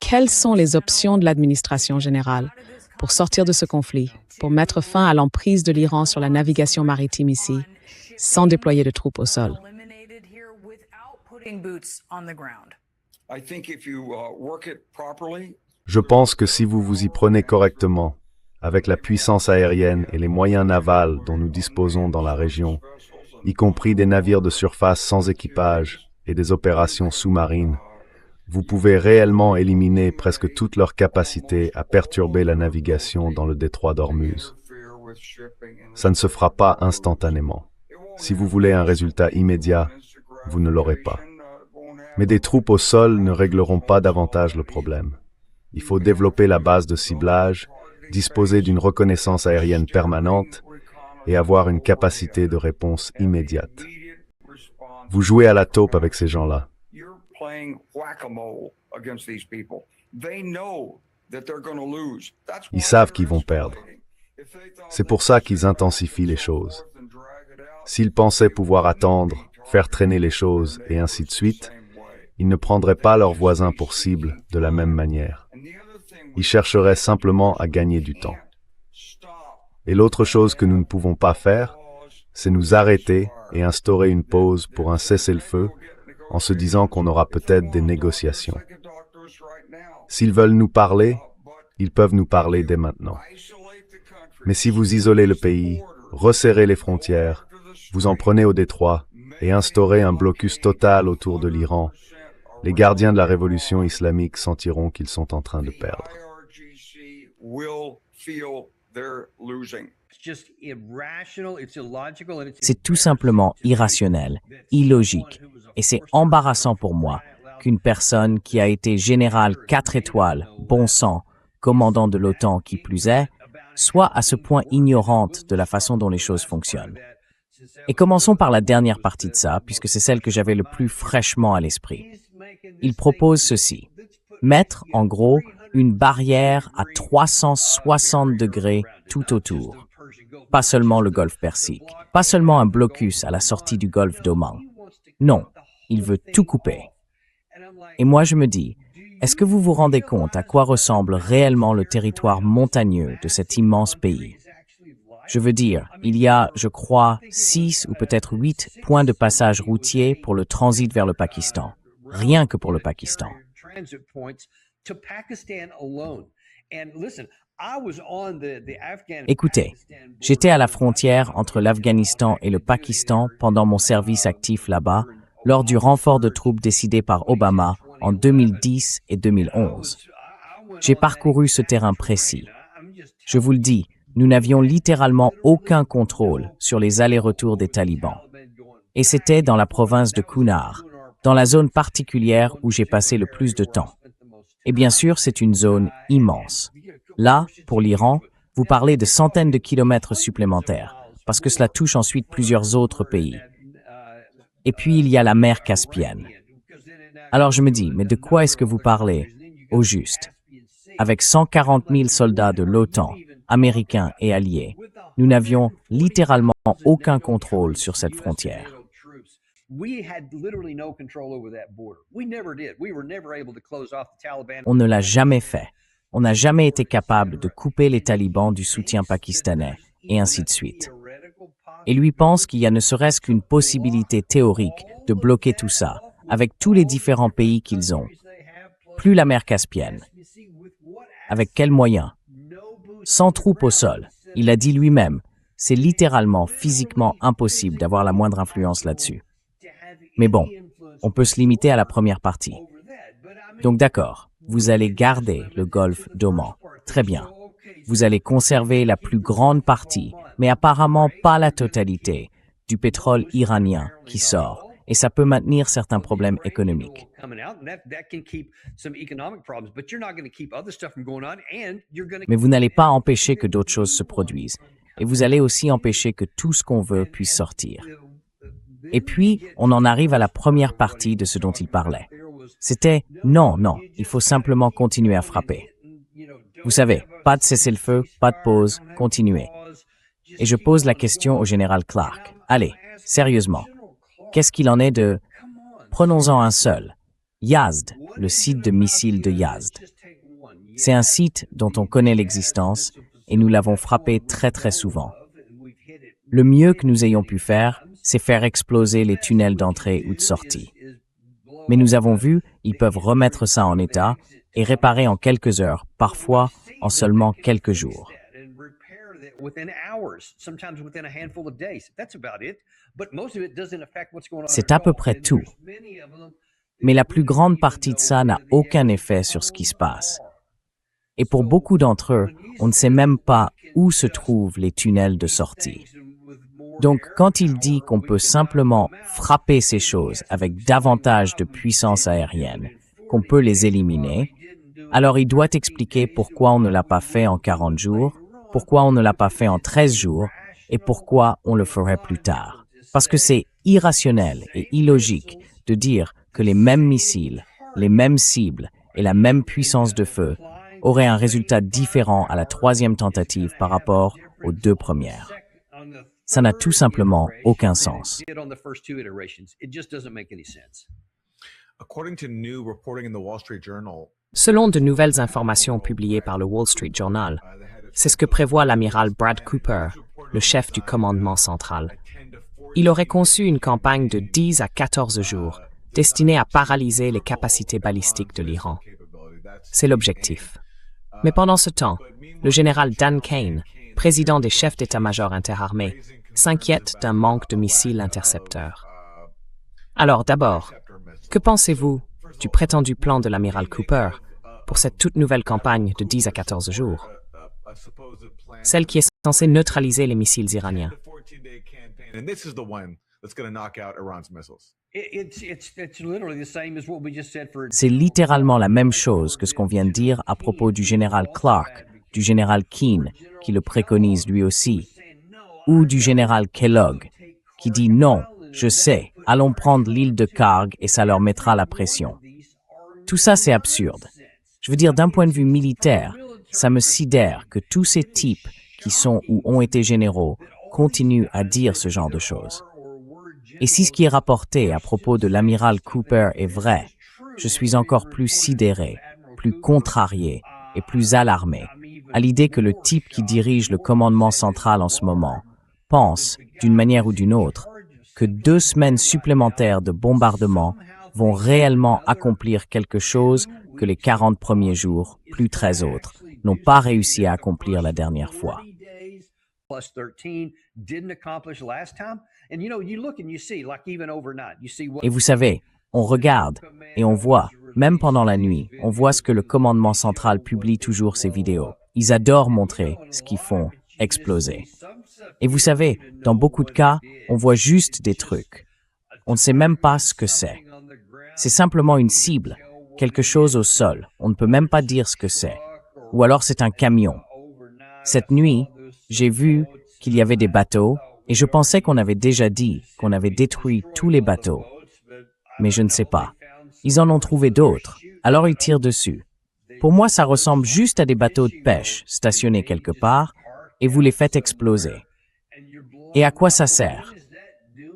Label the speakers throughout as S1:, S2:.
S1: Quelles sont les options de l'administration générale pour sortir de ce conflit, pour mettre fin à l'emprise de l'Iran sur la navigation maritime ici, sans déployer de troupes au sol?
S2: Je pense que si vous vous y prenez correctement, avec la puissance aérienne et les moyens navals dont nous disposons dans la région, y compris des navires de surface sans équipage et des opérations sous-marines, vous pouvez réellement éliminer presque toute leur capacité à perturber la navigation dans le détroit d'Ormuz. Ça ne se fera pas instantanément. Si vous voulez un résultat immédiat, vous ne l'aurez pas. Mais des troupes au sol ne régleront pas davantage le problème. Il faut développer la base de ciblage, disposer d'une reconnaissance aérienne permanente et avoir une capacité de réponse immédiate. Vous jouez à la taupe avec ces gens-là. Ils savent qu'ils vont perdre. C'est pour ça qu'ils intensifient les choses. S'ils pensaient pouvoir attendre, faire traîner les choses et ainsi de suite, ils ne prendraient pas leurs voisins pour cible de la même manière. Ils chercheraient simplement à gagner du temps. Et l'autre chose que nous ne pouvons pas faire, c'est nous arrêter et instaurer une pause pour un cessez-le-feu en se disant qu'on aura peut-être des négociations. S'ils veulent nous parler, ils peuvent nous parler dès maintenant. Mais si vous isolez le pays, resserrez les frontières, vous en prenez au détroit et instaurez un blocus total autour de l'Iran, les gardiens de la révolution islamique sentiront qu'ils sont en train de perdre.
S3: C'est tout simplement irrationnel, illogique, et c'est embarrassant pour moi qu'une personne qui a été général 4 étoiles, bon sang, commandant de l'OTAN qui plus est, soit à ce point ignorante de la façon dont les choses fonctionnent. Et commençons par la dernière partie de ça, puisque c'est celle que j'avais le plus fraîchement à l'esprit. Il propose ceci: mettre, en gros, une barrière à 360 degrés tout autour. Pas seulement le golfe Persique, pas seulement un blocus à la sortie du golfe d'Oman. Non, il veut tout couper. Et moi je me dis, est-ce que vous vous rendez compte à quoi ressemble réellement le territoire montagneux de cet immense pays? Je veux dire, il y a, je crois, 6 ou peut-être 8 points de passage routier pour le transit vers le Pakistan. Rien que pour le Pakistan. Écoutez, j'étais à la frontière entre l'Afghanistan et le Pakistan pendant mon service actif là-bas, lors du renfort de troupes décidé par Obama en 2010 et 2011. J'ai parcouru ce terrain précis. Je vous le dis, nous n'avions littéralement aucun contrôle sur les allers-retours des talibans. Et c'était dans la province de Kunar, dans la zone particulière où j'ai passé le plus de temps. Et bien sûr, c'est une zone immense. Là, pour l'Iran, vous parlez de centaines de kilomètres supplémentaires, parce que cela touche ensuite plusieurs autres pays. Et puis, il y a la mer Caspienne. Alors je me dis, mais de quoi est-ce que vous parlez, au juste? Avec 140 000 soldats de l'OTAN, américains et alliés, nous n'avions littéralement aucun contrôle sur cette frontière. On ne l'a jamais fait. On n'a jamais été capable de couper les talibans du soutien pakistanais, et ainsi de suite. Et lui pense qu'il y a ne serait-ce qu'une possibilité théorique de bloquer tout ça, avec tous les différents pays qu'ils ont. Plus la mer Caspienne. Avec quels moyens? Sans troupes au sol. Il a dit lui-même, c'est littéralement, physiquement impossible d'avoir la moindre influence là-dessus. Mais bon, on peut se limiter à la première partie. Donc d'accord, vous allez garder le golfe d'Oman. Très bien. Vous allez conserver la plus grande partie, mais apparemment pas la totalité, du pétrole iranien qui sort, et ça peut maintenir certains problèmes économiques. Mais vous n'allez pas empêcher que d'autres choses se produisent, et vous allez aussi empêcher que tout ce qu'on veut puisse sortir. Et puis, on en arrive à la première partie de ce dont il parlait. C'était « non, il faut simplement continuer à frapper ». Vous savez, pas de cessez-le-feu, pas de pause, continuez. Et je pose la question au général Clark. Allez, sérieusement, qu'est-ce qu'il en est de... Prenons-en un seul. Yazd, le site de missiles de Yazd. C'est un site dont on connaît l'existence et nous l'avons frappé très très souvent. Le mieux que nous ayons pu faire, c'est faire exploser les tunnels d'entrée ou de sortie. Mais nous avons vu, ils peuvent remettre ça en état et réparer en quelques heures, parfois en seulement quelques jours. C'est à peu près tout. Mais la plus grande partie de ça n'a aucun effet sur ce qui se passe. Et pour beaucoup d'entre eux, on ne sait même pas où se trouvent les tunnels de sortie. Donc, quand il dit qu'on peut simplement frapper ces choses avec davantage de puissance aérienne, qu'on peut les éliminer, alors il doit expliquer pourquoi on ne l'a pas fait en 40 jours, pourquoi on ne l'a pas fait en 13 jours et pourquoi on le ferait plus tard. Parce que c'est irrationnel et illogique de dire que les mêmes missiles, les mêmes cibles et la même puissance de feu auraient un résultat différent à la troisième tentative par rapport aux deux premières. Ça n'a tout simplement aucun sens.
S1: Selon de nouvelles informations publiées par le Wall Street Journal, c'est ce que prévoit l'amiral Brad Cooper, le chef du commandement central. Il aurait conçu une campagne de 10 à 14 jours destinée à paralyser les capacités balistiques de l'Iran. C'est l'objectif. Mais pendant ce temps, le général Dan Kane, président des chefs d'état-major interarmés, s'inquiète d'un manque de missiles intercepteurs. Alors d'abord, que pensez-vous du prétendu plan de l'amiral Cooper pour cette toute nouvelle campagne de 10 à 14 jours? Celle qui est censée neutraliser les missiles iraniens.
S3: C'est littéralement la même chose que ce qu'on vient de dire à propos du général Clark, du général Keane, qui le préconise lui aussi, ou du général Kellogg, qui dit non, je sais, allons prendre l'île de Karg et ça leur mettra la pression. Tout ça, c'est absurde. Je veux dire, d'un point de vue militaire, ça me sidère que tous ces types qui sont ou ont été généraux continuent à dire ce genre de choses. Et si ce qui est rapporté à propos de l'amiral Cooper est vrai, je suis encore plus sidéré, plus contrarié et plus alarmé à l'idée que le type qui dirige le commandement central en ce moment pense, d'une manière ou d'une autre, que 2 semaines supplémentaires de bombardement vont réellement accomplir quelque chose que les 40 premiers jours, plus 13 autres, n'ont pas réussi à accomplir la dernière fois. Et vous savez, on regarde et on voit, même pendant la nuit, on voit ce que le commandement central publie toujours ces vidéos. Ils adorent montrer ce qu'ils font exploser. Et vous savez, dans beaucoup de cas, on voit juste des trucs. On ne sait même pas ce que c'est. C'est simplement une cible, quelque chose au sol. On ne peut même pas dire ce que c'est. Ou alors c'est un camion. Cette nuit, j'ai vu qu'il y avait des bateaux et je pensais qu'on avait déjà dit qu'on avait détruit tous les bateaux. Mais je ne sais pas. Ils en ont trouvé d'autres, alors ils tirent dessus. Pour moi, ça ressemble juste à des bateaux de pêche stationnés quelque part et vous les faites exploser. Et à quoi ça sert?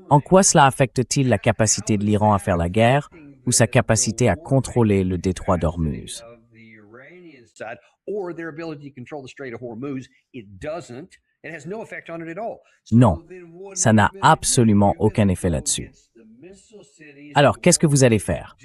S3: En quoi cela affecte-t-il la capacité de l'Iran à faire la guerre ou sa capacité à contrôler le détroit d'Ormuz? Non, ça n'a absolument aucun effet là-dessus. Alors, qu'est-ce que vous allez faire?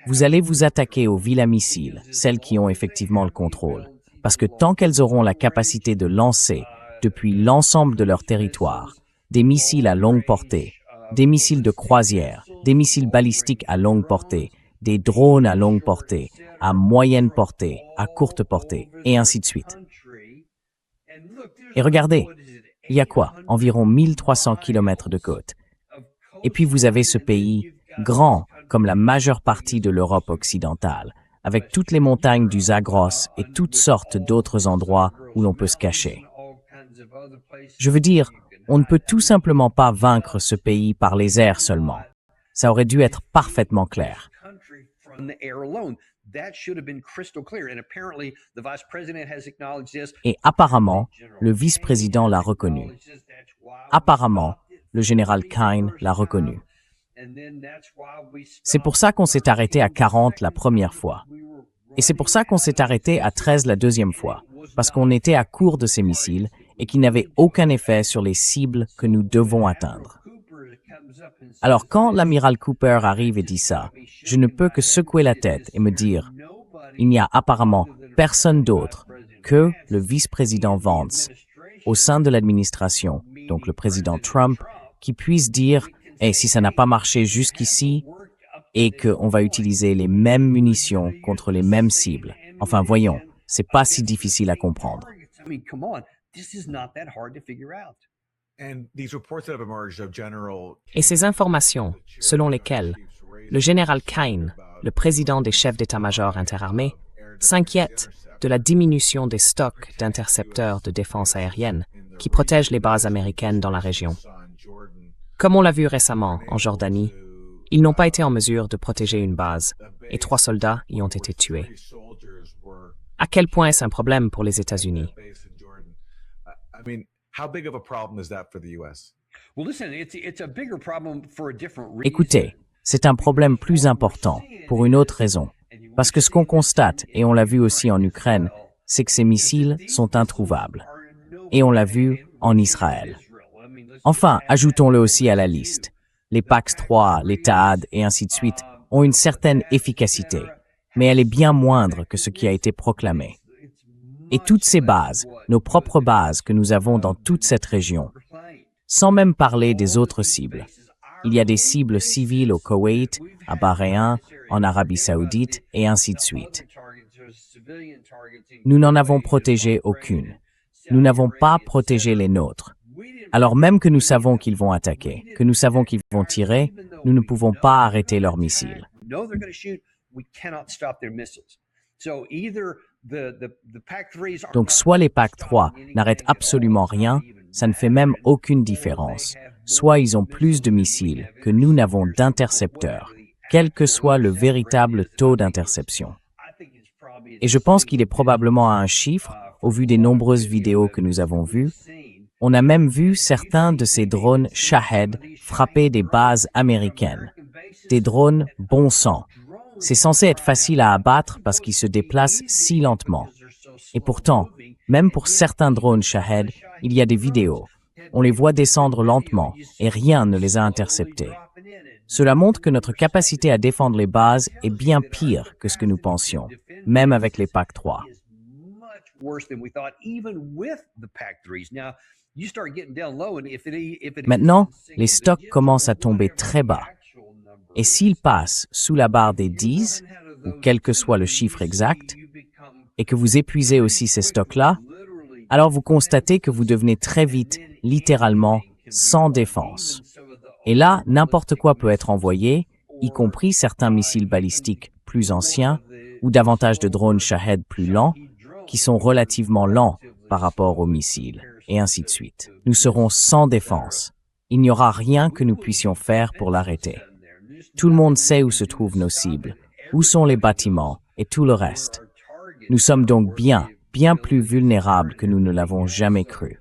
S3: Vous allez vous attaquer aux villes à missiles, celles qui ont effectivement le contrôle, parce que tant qu'elles auront la capacité de lancer, depuis l'ensemble de leur territoire, des missiles à longue portée, des missiles de croisière, des missiles balistiques à longue portée, des drones à longue portée, à moyenne portée, à courte portée, et ainsi de suite. Et regardez, il y a quoi? Environ 1300 kilomètres de côte. Et puis vous avez ce pays, grand comme la majeure partie de l'Europe occidentale, avec toutes les montagnes du Zagros et toutes sortes d'autres endroits où l'on peut se cacher. Je veux dire, on ne peut tout simplement pas vaincre ce pays par les airs seulement. Ça aurait dû être parfaitement clair. Et apparemment, le vice-président l'a reconnu. Apparemment, le général Kane l'a reconnu. C'est pour ça qu'on s'est arrêté à 40 la première fois. Et c'est pour ça qu'on s'est arrêté à 13 la deuxième fois, parce qu'on était à court de ces missiles et qu'ils n'avaient aucun effet sur les cibles que nous devons atteindre. Alors quand l'amiral Cooper arrive et dit ça, je ne peux que secouer la tête et me dire, il n'y a apparemment personne d'autre que le vice-président Vance au sein de l'administration, donc le président Trump, qui puisse dire, hey, si ça n'a pas marché jusqu'ici, et qu'on va utiliser les mêmes munitions contre les mêmes cibles. Enfin, voyons, c'est pas si difficile à comprendre.
S1: Et ces informations, selon lesquelles le général Kine, le président des chefs d'état-major interarmés, s'inquiète de la diminution des stocks d'intercepteurs de défense aérienne qui protègent les bases américaines dans la région. Comme on l'a vu récemment en Jordanie, ils n'ont pas été en mesure de protéger une base et 3 soldats y ont été tués. À quel point est-ce un problème pour les États-Unis?
S3: Écoutez, c'est un problème plus important pour une autre raison. Parce que ce qu'on constate, et on l'a vu aussi en Ukraine, c'est que ces missiles sont introuvables. Et on l'a vu en Israël. Enfin, ajoutons-le aussi à la liste. Les PAX-3, les THAAD et ainsi de suite ont une certaine efficacité, mais elle est bien moindre que ce qui a été proclamé. Et toutes ces bases, nos propres bases que nous avons dans toute cette région, sans même parler des autres cibles. Il y a des cibles civiles au Koweït, à Bahreïn, en Arabie Saoudite et ainsi de suite. Nous n'en avons protégé aucune. Nous n'avons pas protégé les nôtres. Alors même que nous savons qu'ils vont attaquer, que nous savons qu'ils vont tirer, nous ne pouvons pas arrêter leurs missiles. Donc soit les PAC-3 n'arrêtent absolument rien, ça ne fait même aucune différence. Soit ils ont plus de missiles que nous n'avons d'intercepteurs, quel que soit le véritable taux d'interception. Et je pense qu'il est probablement à un chiffre, au vu des nombreuses vidéos que nous avons vues. On a même vu certains de ces drones Shahed frapper des bases américaines. Des drones bon sang. C'est censé être facile à abattre parce qu'ils se déplacent si lentement. Et pourtant, même pour certains drones Shahed, il y a des vidéos. On les voit descendre lentement et rien ne les a interceptés. Cela montre que notre capacité à défendre les bases est bien pire que ce que nous pensions, même avec les PAC-3. Maintenant, les stocks commencent à tomber très bas. Et s'ils passent sous la barre des 10, ou quel que soit le chiffre exact, et que vous épuisez aussi ces stocks-là, alors vous constatez que vous devenez très vite, littéralement, sans défense. Et là, n'importe quoi peut être envoyé, y compris certains missiles balistiques plus anciens, ou davantage de drones Shahed plus lents, qui sont relativement lents par rapport aux missiles, et ainsi de suite. Nous serons sans défense. Il n'y aura rien que nous puissions faire pour l'arrêter. Tout le monde sait où se trouvent nos cibles, où sont les bâtiments et tout le reste. Nous sommes donc bien plus vulnérables que nous ne l'avons jamais cru.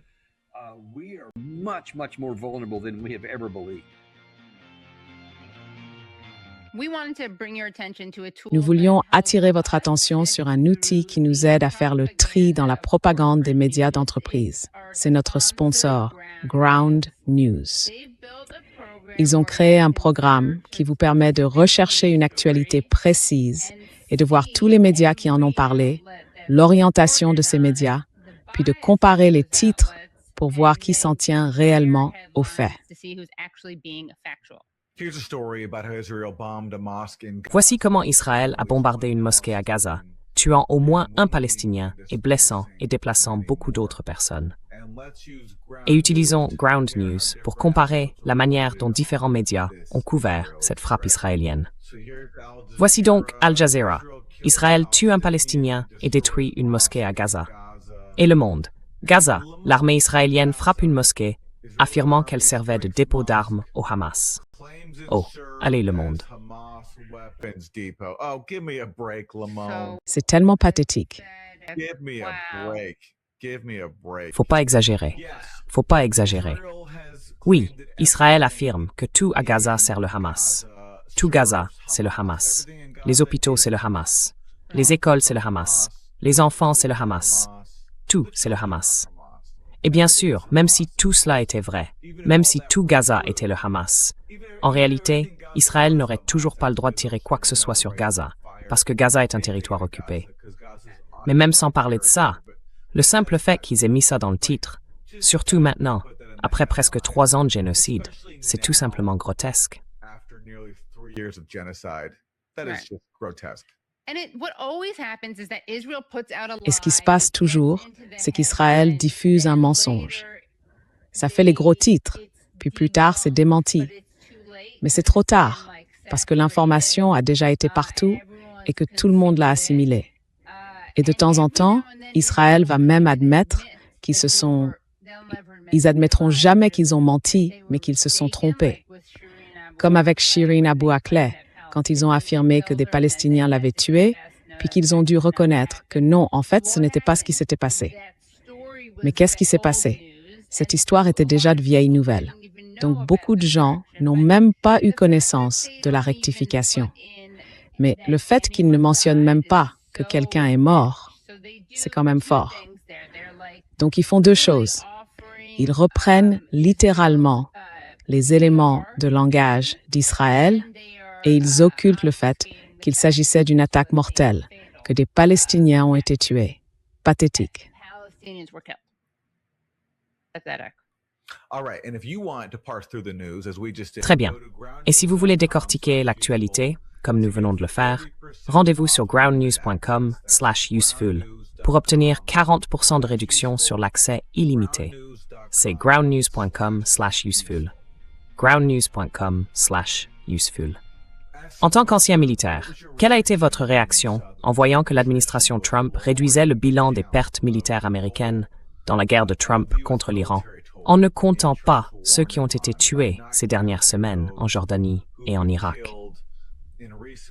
S4: Nous voulions attirer votre attention sur un outil qui nous aide à faire le tri dans la propagande des médias d'entreprise. C'est notre sponsor, Ground News. Ils ont créé un programme qui vous permet de rechercher une actualité précise et de voir tous les médias qui en ont parlé, l'orientation de ces médias, puis de comparer les titres pour voir qui s'en tient réellement aux faits.
S1: Voici comment Israël a bombardé une mosquée à Gaza, tuant au moins un Palestinien et blessant et déplaçant beaucoup d'autres personnes. Et utilisons Ground News pour comparer la manière dont différents médias ont couvert cette frappe israélienne. Voici donc Al Jazeera. Israël tue un Palestinien et détruit une mosquée à Gaza. Et Le Monde. Gaza, l'armée israélienne frappe une mosquée, affirmant qu'elle servait de dépôt d'armes au Hamas. Oh, allez Le Monde.
S4: C'est tellement pathétique.
S1: Faut pas exagérer. Faut pas exagérer. Oui, Israël affirme que tout à Gaza sert le Hamas. Tout Gaza, c'est le Hamas. Les hôpitaux, c'est le Hamas. Les écoles, c'est le Hamas. Les enfants, c'est le Hamas. Tout, c'est le Hamas. Et bien sûr, même si tout cela était vrai, même si tout Gaza était le Hamas, en réalité, Israël n'aurait toujours pas le droit de tirer quoi que ce soit sur Gaza, parce que Gaza est un territoire occupé. Mais même sans parler de ça, le simple fait qu'ils aient mis ça dans le titre, surtout maintenant, après presque 3 ans de génocide, c'est tout simplement grotesque.
S4: Et ce qui se passe toujours, c'est qu'Israël diffuse un mensonge. Ça fait les gros titres, puis plus tard, c'est démenti. Mais c'est trop tard, parce que l'information a déjà été partout et que tout le monde l'a assimilée. Et de temps en temps, Israël va même admettre ils admettront jamais qu'ils ont menti, mais qu'ils se sont trompés. Comme avec Shirin Abu Akleh, quand ils ont affirmé que des Palestiniens l'avaient tué, puis qu'ils ont dû reconnaître que non, en fait, ce n'était pas ce qui s'était passé. Mais qu'est-ce qui s'est passé? Cette histoire était déjà de vieilles nouvelles. Donc beaucoup de gens n'ont même pas eu connaissance de la rectification. Mais le fait qu'ils ne mentionnent même pas que quelqu'un est mort, c'est quand même fort. Donc ils font 2 choses. Ils reprennent littéralement les éléments de langage d'Israël et ils occultent le fait qu'il s'agissait d'une attaque mortelle, que des Palestiniens ont été tués. Pathétique.
S1: Très bien. Et si vous voulez décortiquer l'actualité, comme nous venons de le faire, rendez-vous sur groundnews.com/useful pour obtenir 40% de réduction sur l'accès illimité. C'est groundnews.com/useful. groundnews.com/useful. En tant qu'ancien militaire, quelle a été votre réaction en voyant que l'administration Trump réduisait le bilan des pertes militaires américaines dans la guerre de Trump contre l'Iran, en ne comptant pas ceux qui ont été tués ces dernières semaines en Jordanie et en Irak?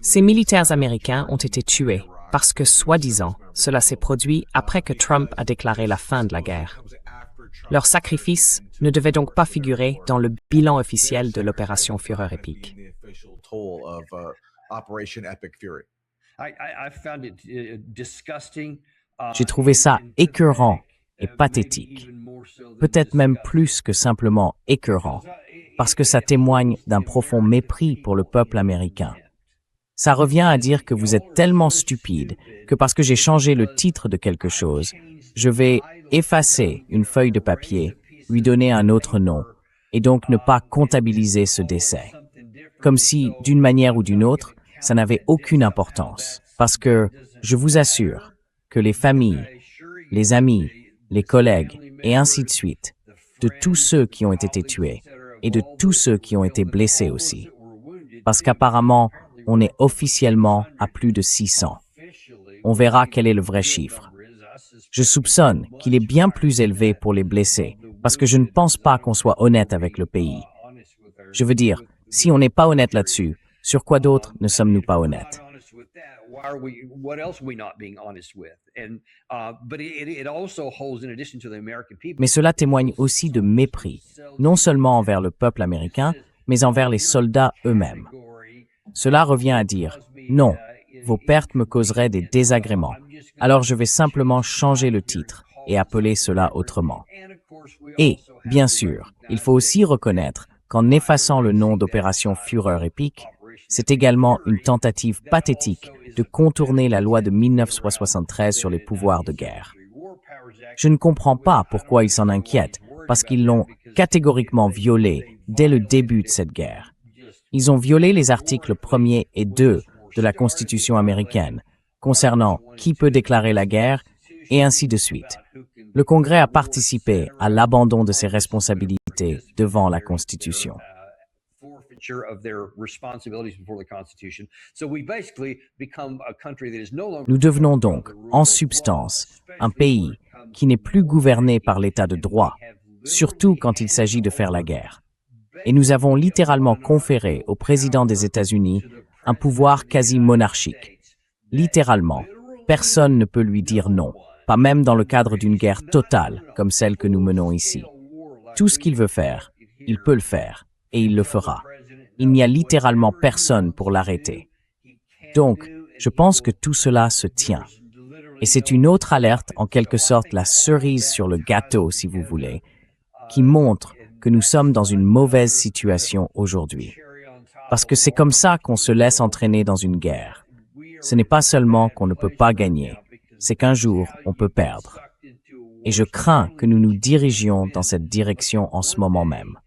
S1: Ces militaires américains ont été tués parce que, soi-disant, cela s'est produit après que Trump a déclaré la fin de la guerre. Leur sacrifice ne devait donc pas figurer dans le bilan officiel de l'opération Fureur épique.
S3: J'ai trouvé ça écœurant et pathétique. Peut-être même plus que simplement écœurant, parce que ça témoigne d'un profond mépris pour le peuple américain. Ça revient à dire que vous êtes tellement stupide que parce que j'ai changé le titre de quelque chose, je vais effacer une feuille de papier, lui donner un autre nom, et donc ne pas comptabiliser ce décès. Comme si, d'une manière ou d'une autre, ça n'avait aucune importance. Parce que, je vous assure, que les familles, les amis, les collègues, et ainsi de suite, de tous ceux qui ont été tués, et de tous ceux qui ont été blessés aussi. Parce qu'apparemment, on est officiellement à plus de 600. On verra quel est le vrai chiffre. Je soupçonne qu'il est bien plus élevé pour les blessés, parce que je ne pense pas qu'on soit honnête avec le pays. Je veux dire, si on n'est pas honnête là-dessus, sur quoi d'autre ne sommes-nous pas honnêtes? Mais cela témoigne aussi de mépris, non seulement envers le peuple américain, mais envers les soldats eux-mêmes. Cela revient à dire, non, vos pertes me causeraient des désagréments, alors je vais simplement changer le titre et appeler cela autrement. Et, bien sûr, il faut aussi reconnaître qu'en effaçant le nom d'opération Fureur épique, c'est également une tentative pathétique de contourner la loi de 1973 sur les pouvoirs de guerre. Je ne comprends pas pourquoi ils s'en inquiètent, parce qu'ils l'ont catégoriquement violé dès le début de cette guerre. Ils ont violé les articles 1er et 2 de la Constitution américaine, concernant qui peut déclarer la guerre, et ainsi de suite. Le Congrès a participé à l'abandon de ses responsabilités devant la Constitution. Nous devenons donc, en substance, un pays qui n'est plus gouverné par l'état de droit, surtout quand il s'agit de faire la guerre. Et nous avons littéralement conféré au président des États-Unis un pouvoir quasi monarchique. Littéralement, personne ne peut lui dire non, pas même dans le cadre d'une guerre totale comme celle que nous menons ici. Tout ce qu'il veut faire, Il peut le faire, et il le fera. Il n'y a littéralement personne pour l'arrêter. Donc, je pense que tout cela se tient. Et c'est une autre alerte, en quelque sorte la cerise sur le gâteau, si vous voulez, qui montre que nous sommes dans une mauvaise situation aujourd'hui. Parce que c'est comme ça qu'on se laisse entraîner dans une guerre. Ce n'est pas seulement qu'on ne peut pas gagner, c'est qu'un jour, on peut perdre. Et je crains que nous nous dirigions dans cette direction en ce moment même.